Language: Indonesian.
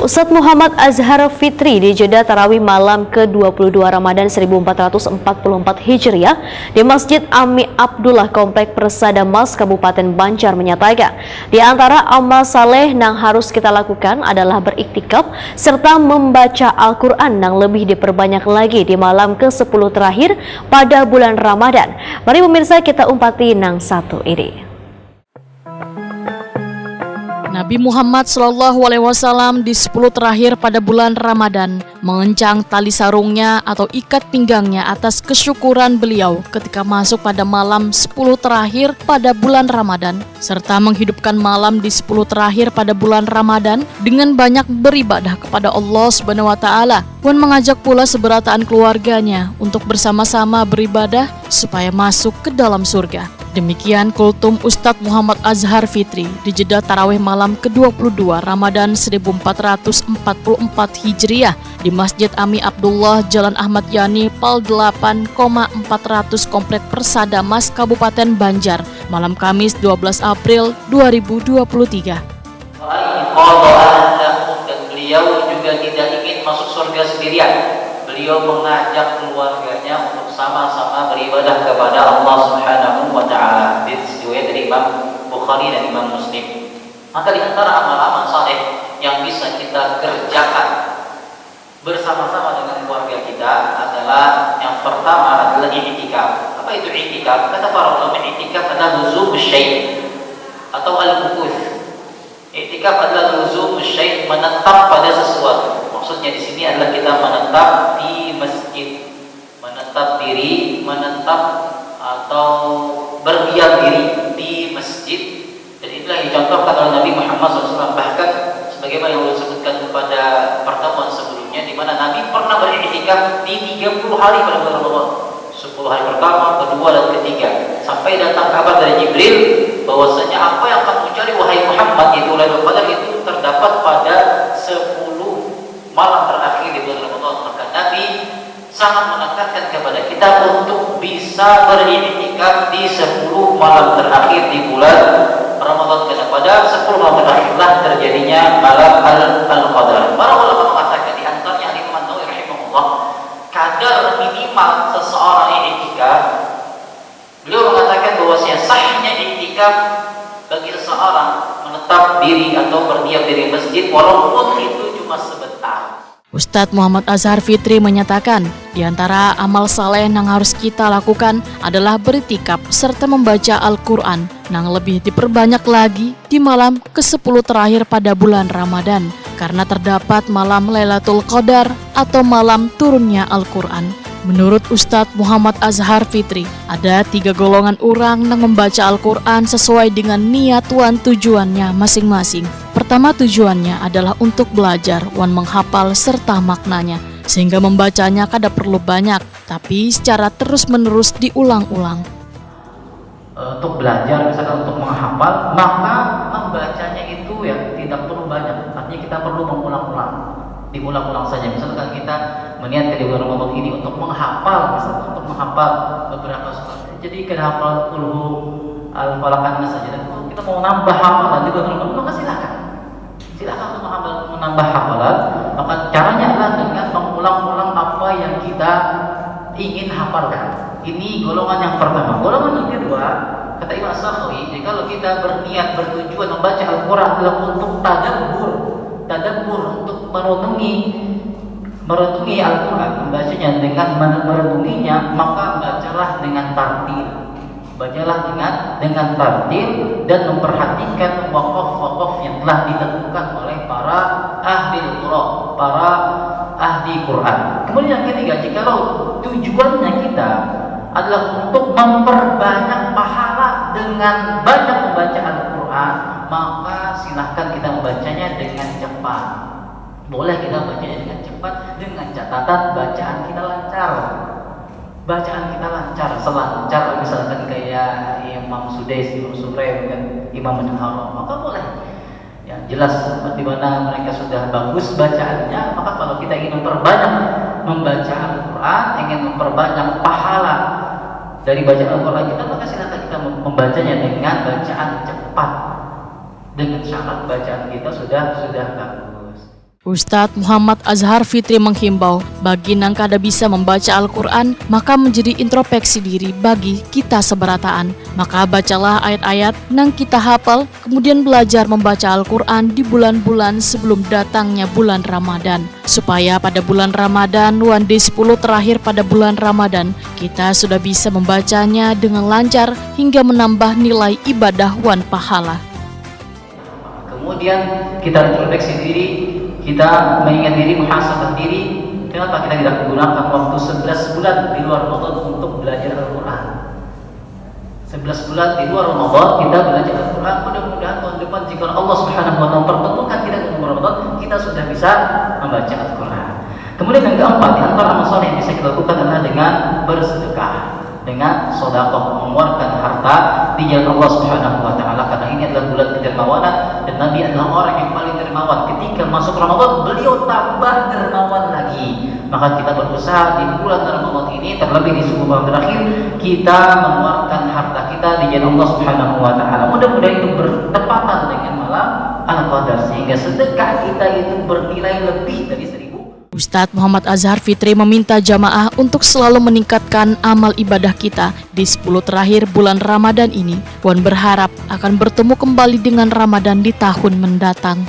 Ustadz Muhammad Azhar Fitri di jeda tarawih malam ke-22 Ramadan 1444 Hijriah di Masjid Ami Abdullah Komplek Persada Mas Kabupaten Banjar menyatakan, di antara amal saleh yang harus kita lakukan adalah beriktikaf serta membaca Al-Quran yang lebih diperbanyak lagi di malam ke-10 terakhir pada bulan Ramadan. Mari pemirsa kita umpati nang satu ini. Nabi Muhammad SAW di 10 terakhir pada bulan Ramadan mengencang tali sarungnya atau ikat pinggangnya atas kesyukuran beliau ketika masuk pada malam 10 terakhir pada bulan Ramadan, serta menghidupkan malam di 10 terakhir pada bulan Ramadan dengan banyak beribadah kepada Allah Subhanahu wa Ta'ala, dan mengajak pula seberataan keluarganya untuk bersama-sama beribadah supaya masuk ke dalam surga. Demikian kultum Ustadz Muhammad Azhar Fitri di jeda tarawih malam ke-22 Ramadan 1444 Hijriah di Masjid Ami Abdullah Jalan Ahmad Yani Pal 8,400 Komplek Persada Mas Kabupaten Banjar malam Kamis 12 April 2023. Dan beliau juga tidak ingin masuk surga sendirian. Beliau mengajak keluarganya untuk sama-sama beribadah kepada Allah Subhanahu wa Ta'ala. Diriwayatkan dari Imam Bukhari dan Imam Muslim. Maka di antara amal-amal saleh yang bisa kita kerjakan bersama-sama dengan keluarga kita adalah yang pertama adalah i'tikaf. Apa itu i'tikaf? Kata para ulama, i'tikaf adalah luzum syai' atau al-mukuf. I'tikaf adalah luzum syai', menetap pada sesuatu. Maksudnya di sini adalah kita menetap di masjid, menetap diri, menetap atau berdiam diri di masjid. Dan itulah yang dicontohkan oleh Nabi Muhammad SAW. Bahkan sebagaimana yang disebutkan kepada pertemuan sebelumnya, di mana Nabi pernah beriktikaf di 30 hari pada bulan Ramadan. 10 hari pertama, kedua dan ketiga, sampai datang kabar dari Jibril bahwasanya apa yang kamu cari wahai Muhammad, yaitu Lailatul Qadar, itu terdapat pada 10 malam terakhir di bulan Ramadan. Maka Nabi sangat menekankan kepada kita untuk bisa beriktikaf di 10 malam terakhir di bulan Ramadan, karena pada 10 malam terakhirlah terjadinya malam Al-Qadar. Para ulama mengatakan, di antaranya Imam An-Nawawi rahimahullah, kadar minimal seseorang iktikaf, beliau mengatakan bahwasanya sahnya iktikaf bagi seseorang menetap diri atau berdiam diri di masjid walaupun itu cuma sebentar. Ustadz Muhammad Azhar Fitri menyatakan, di antara amal saleh yang harus kita lakukan adalah beriktikaf serta membaca Al-Quran yang lebih diperbanyak lagi di malam ke-10 terakhir pada bulan Ramadan, karena terdapat malam Lailatul Qadar atau malam turunnya Al-Quran. Menurut Ustadz Muhammad Azhar Fitri, ada 3 golongan orang yang membaca Al-Quran sesuai dengan niat wan tujuannya masing-masing. Pertama, tujuannya adalah untuk belajar wan menghafal serta maknanya, sehingga membacanya kada perlu banyak, tapi secara terus-menerus diulang-ulang. Untuk belajar, misalkan untuk menghafal, maka membacanya itu ya tidak perlu banyak. Artinya kita perlu mengulang-ulang, diulang-ulang saja. Misalkan kita meniatkan di bulan Ramadan ini untuk menghafal, misalkan untuk menghafal beberapa surat. Jadi kita hafal kulhu al-falaq saja. Dan kalau kita mau nambah hafalan di bulan Ramadan, maka silakan untuk menambah hafalan. Maka caranya adalah dengan mengulang-ulang apa yang kita ingin hafalkan. Ini golongan yang pertama. Golongan yang kedua, kata Imam Sakhawi, jadi kalau kita berniat bertujuan membaca Al-Quran adalah untuk tadabbur, untuk merenungi Al-Quran, membacanya dengan merenunginya, maka bacalah dengan tartil. Dengan tartil dan memperhatikan wakaf-wakaf yang telah ditentukan oleh para ahli Quran, para ahli Quran. Kemudian yang ketiga, jikalau tujuannya kita adalah untuk memperbanyak pahala dengan banyak membaca Al-Quran, maka silahkan kita membacanya dengan cepat. Boleh kita bacanya dengan cepat, dengan catatan bacaan kita lancar. Selancar misalkan kayak Imam Sudais, Imam Suraim, dan Imam Al-Haram, maka boleh. Ya, jelas di mana mereka sudah bagus bacaannya, maka kalau kita ingin memperbanyak membaca Al-Quran, ingin memperbanyak pahala dari bacaan Al-Quran kita, maka silakan kita membacanya dengan bacaan cepat, dengan syarat bacaan kita sudah bagus. Ustadz Muhammad Azhar Fitri menghimbau bagi nang kada bisa membaca Al-Quran, maka menjadi introspeksi diri bagi kita seberataan. Maka bacalah ayat-ayat nang kita hafal, kemudian belajar membaca Al-Quran di bulan-bulan sebelum datangnya bulan Ramadan. Supaya pada bulan Ramadan, di 10 terakhir pada bulan Ramadan, kita sudah bisa membacanya dengan lancar hingga menambah nilai ibadah wan pahala. Kemudian kita introspeksi diri, kita mengingat diri, muhasabah diri. Kenapa kita tidak menggunakan waktu 11 bulan di luar Ramadan untuk belajar Al-Quran? 11 bulan di luar Ramadan kita belajar Al-Quran. Mudah-mudahan tahun depan jika Allah Subhanahu wa Ta'ala pertemukan kita dengan Ramadan, kita sudah bisa membaca Al-Quran. Kemudian yang keempat, di antara amal saleh yang bisa kita lakukan adalah dengan bersedekah, dengan sedekah, mengeluarkan harta di jalan Allah Subhanahu wa Ta'ala, karena ini adalah bulan kedermawanan dan Nabi adalah orang yang paling dermawan. Ketika masuk Ramadan, beliau tambah dermawan lagi. Maka kita berusaha di bulan Ramadan ini, terlebih di 10 bulan terakhir, kita mengeluarkan harta kita di jalan Allah Subhanahu wa Ta'ala. Mudah-mudahan itu bertepatan dengan malam Al-Qadar, sehingga sedekah kita itu bernilai lebih dari 1000. Ustadz Muhammad Azhar Fitri meminta jamaah untuk selalu meningkatkan amal ibadah kita di 10 terakhir bulan Ramadan ini. Wan berharap akan bertemu kembali dengan Ramadan di tahun mendatang.